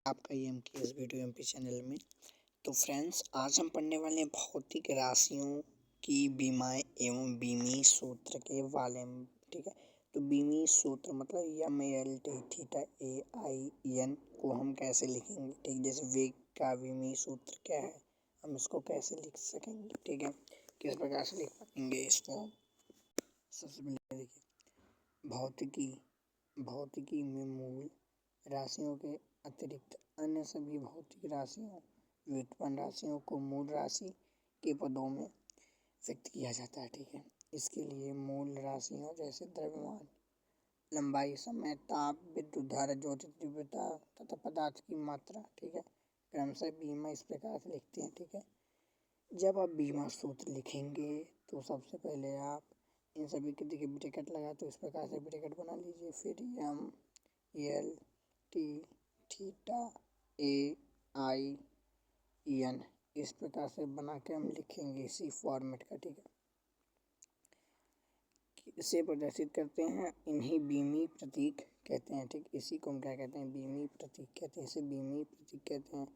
आपका एम के S video MP channel में। तो फ्रेंड्स, आज हम पढ़ने वाले हैं भौतिक राशियों की बीमाएं एवं बीमीय सूत्र के बारे में। ठीक है, तो बीमीय सूत्र मतलब M L T theta A I N को हम कैसे लिखेंगे। ठीक, जैसे वेग का बीमीय सूत्र क्या है, हम इसको कैसे लिख सकेंगे। ठीक है, किस प्रकार से लिख पाएंगे इसको। सबसे पहले देखिए, भौतिकी में मूल राशियों के अतिरिक्त अन्य सभी भौतिक राशियों, व्युत्पन्न राशियों को मूल राशि के पदों में व्यक्त किया जाता है। ठीक है, इसके लिए मूल राशियों जैसे द्रव्यमान, लंबाई, समय, ताप, विद्युत धारा, ज्योति तीव्रता तथा पदार्थ की मात्रा, ठीक है, क्रमशः बीमा इस प्रकार से लिखते हैं। ठीक है, जब आप बीमा सूत्र लिखेंगे तो सबसे पहले आप इन सभी के देखिए ब्रैकेट लगा, तो इस प्रकार से ब्रैकेट बना लीजिए। फिर M L T theta A I N इस प्रकार से बना के हम लिखेंगे इसी फॉर्मेट का। ठीक है, इसे प्रदर्शित करते हैं, इन्हीं बीमीय प्रतीक कहते हैं। ठीक, इसी को हम क्या कहते हैं, बीमीय प्रतीक कहते हैं। इसे बीमीय प्रतीक कहते हैं।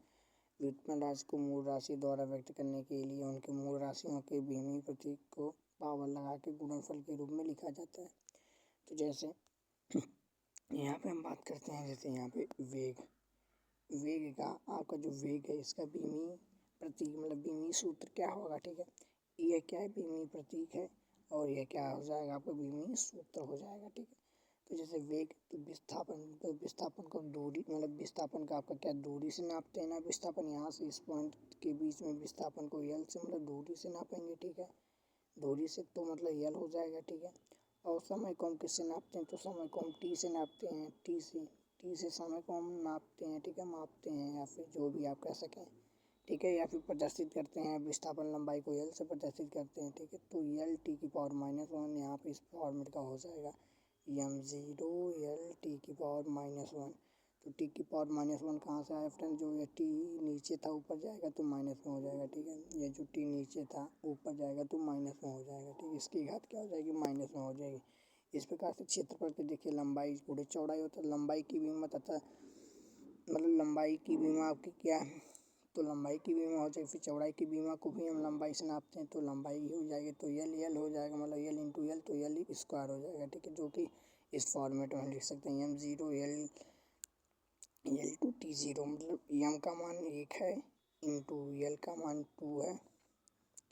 व्युत्पन्न राशि को मूल राशि द्वारा व्यक्त करने के लिए उनके मूल राशियों के बीमीय प्रतीक को पावर लगा के गुणनफल के रूप में लिखा जाता है। तो जैसे यहाँ पे हम बात करते हैं, जैसे यहाँ पे वेग का आपका जो वेग है इसका बीमीय प्रतीक मतलब बीमीय सूत्र क्या होगा। ठीक है, यह क्या है, बीमीय प्रतीक है और यह क्या हो जाएगा, आपका बीमीय सूत्र हो जाएगा। ठीक है, तो जैसे वेग तो विस्थापन को दूरी मतलब विस्थापन का आपका क्या दूरी से नापते हैं ना, विस्थापन यहाँ से इस पॉइंट के बीच में विस्थापन को यल से मतलब दूरी से नापेंगे। ठीक है, दूरी से तो मतलब यल हो जाएगा। ठीक है, और समय को हम किससे नापते हैं, तो समय को हम टी से नापते हैं। टी से समय को हम नापते हैं। ठीक है, मापते हैं या फिर जो भी आप कह सकें। ठीक है, या फिर प्रदर्शित करते हैं, विस्थापन लंबाई को यल से प्रदर्शित करते हैं। ठीक है, तो यल टी की पावर -1 यहाँ पे इस फॉर्मेट का हो जाएगा m0 यल टी की पावर -1। तो टी की पावर -1 कहाँ से आया फ्रेंड, जो ये टी नीचे था ऊपर जाएगा तो -1 हो जाएगा। ठीक है, ये जो टी नीचे था ऊपर जाएगा तो -1 हो जाएगा। ठीक है, इसकी घात क्या हो जाएगी, -1 हो जाएगी। इस प्रकार से क्षेत्रफल के देखिए लंबाई गुणे चौड़ाई होता है, लंबाई की बीमा तथा मतलब लंबाई की बीमा आपकी क्या है, तो लंबाई की बीमा हो जाएगी। फिर चौड़ाई की बीमा को भी हम लंबाई से नापते हैं, तो लंबाई हो जाएगी, तो यल हो जाएगा मतलब यल इंटू यल, तो यल स्क्वायर हो जाएगा। ठीक है, जो कि इस फॉर्मेट में हम लिख सकते हैं m0 यल टू t0 मतलब m का मान 1 है इंटू यल का मान 2 है।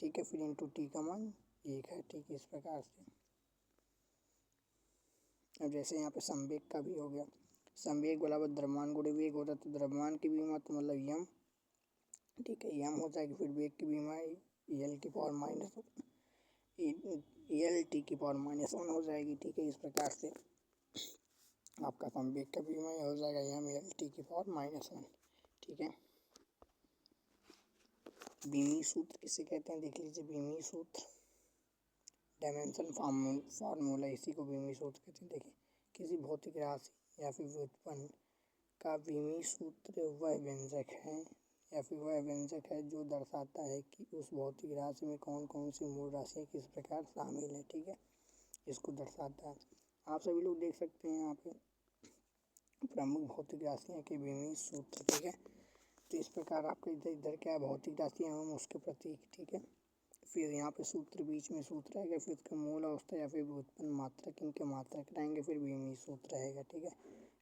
ठीक है, फिर इंटू टी का मान 1 है। ठीक है, इस प्रकार से। अब जैसे यहाँ पे संवेग का भी हो गया, संवेग बराबर द्रव्यमान गुणे वेग होता है, तो द्रव्यमान की बीमा तो मतलब यम। ठीक है, यम हो जाएगी। फिर वेग की बीमा यल की पावर यल टी की पावर -1 हो जाएगी। ठीक है, इस प्रकार से आपका संवेग का बीमा हो जाएगा यम यल टी की पावर -1। ठीक है, बीमीय सूत्र किसे कहते हैं, देख लीजिए। बीमीय सूत्र डायमेंशन फार्मूला, इसी को बीमीय सूत्र कहते हैं। देखिए, किसी भौतिक राशि या फिर व्युत्पन्न का बीमीय सूत्र वह व्यंजक है या फिर वह व्यंजक है जो दर्शाता है कि उस भौतिक राशि में कौन कौन सी मूल राशियाँ किस प्रकार शामिल है। ठीक है, इसको दर्शाता है। आप सभी लोग देख सकते हैं यहाँ पे प्रमुख भौतिक राशियाँ के बीमीय सूत्र। ठीक है, तो इस प्रकार आपके इधर क्या है, भौतिक राशियाँ एवं उसके प्रतीक। ठीक है, फिर यहाँ पे सूत्र बीच में सूत्र रहेगा, फिर उसका मूल अवस्था या फिर व्युत्पन्न मात्रक, इनके मात्रक रहेंगे, फिर बीमीय सूत्र रहेगा। ठीक है,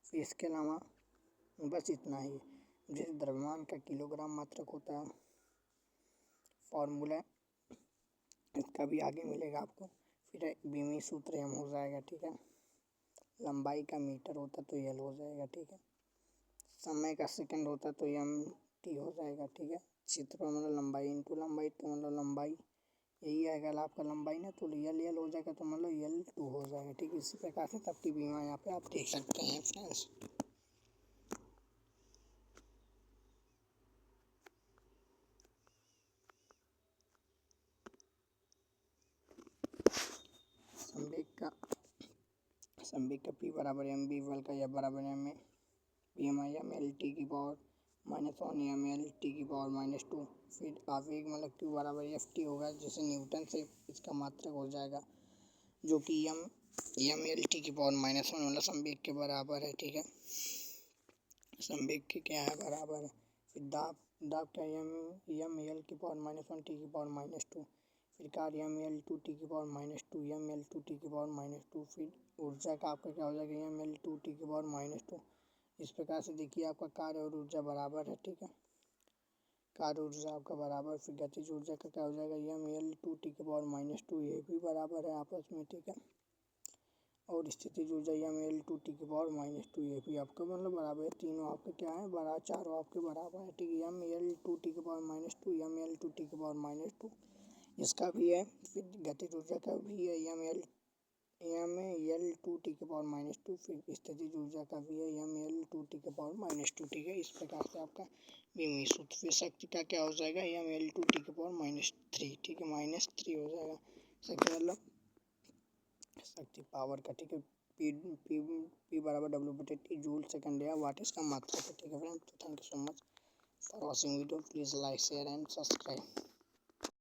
फिर इसके अलावा बस इतना ही। जैसे द्रव्यमान का किलोग्राम मात्रक होता है, फॉर्मूला इसका भी आगे मिलेगा आपको। फिर बीमीय सूत्र एम हो जाएगा। ठीक है, लंबाई का मीटर होता तो यल हो जाएगा। ठीक है, समय का सेकंड होता तो एम टी हो जाएगा। ठीक है, क्षेत्रफल मतलब लंबाई इंटू लंबाई, तो मतलब लंबाई यही आएगा आपका लंबाई ना, तो यल हो जाएगा, तो मतलब L2 हो जाएगा। ठीक है, इसी प्रकार से सबकी बीमा यहाँ पे आप देख सकते हैं फ्रेंड्स। संवेग का P बराबर एम बी बल का या बराबर M A P M I M L T की पावर -1 एम एल टी की पावर -2। फिर आवेग मतलब Q बराबर एफ टी होगा, जैसे न्यूटन से इसका मात्रक हो जाएगा, जो कि एम एल टी की पावर -1 मतलब संवेग के बराबर है। ठीक है, संवेग के क्या है बराबर है। फिर दाब दाब क्या है यम एल की पावर -1 टी की पावर -2। फिर कार्य यम एल 2 टी की पावर -2 यम एल 2 टी की पावर -2। फिर ऊर्जा का आपका क्या हो जाएगा यम एल 2 टी की पावर -2। इस प्रकार से देखिए आपका कार्य और ऊर्जा बराबर है, ठीक है। कार्य ऊर्जा आपका बराबर। फिर गतिज ऊर्जा का क्या हो जाएगा यम एल 2 टी की पावर -2, ये भी बराबर है आपस में, ठीक है। और स्थितिज ऊर्जा यम एल 2 टी की पावर -2, ये भी आपका मतलब बराबर है। तीनों आपके क्या है बराबर, चारों आपके बराबर है, ठीक है। यम एल 2 टी की पावर -2 यम एल 2 टी की पावर -2 इसका भी है। फिर गतिज ऊर्जा का भी है यम एल 2 टी की पावर -2। फिर स्थितिज ऊर्जा का भी है यम एल 2 टी की पावर -2, ठीक है। इस प्रकार से आपका बीमी सूत्र। फिर शक्ति का क्या हो जाएगा यम एल 2 टी की पावर -3, ठीक है, -3 हो जाएगा। शक्ति मतलब शक्ति पावर का, ठीक है। पी पी पी बराबर W/T जूल सेकंड या वाट इसका मात्रक है, ठीक है फ्रेंड। तो thank you so much for watching video. Please like share and subscribe.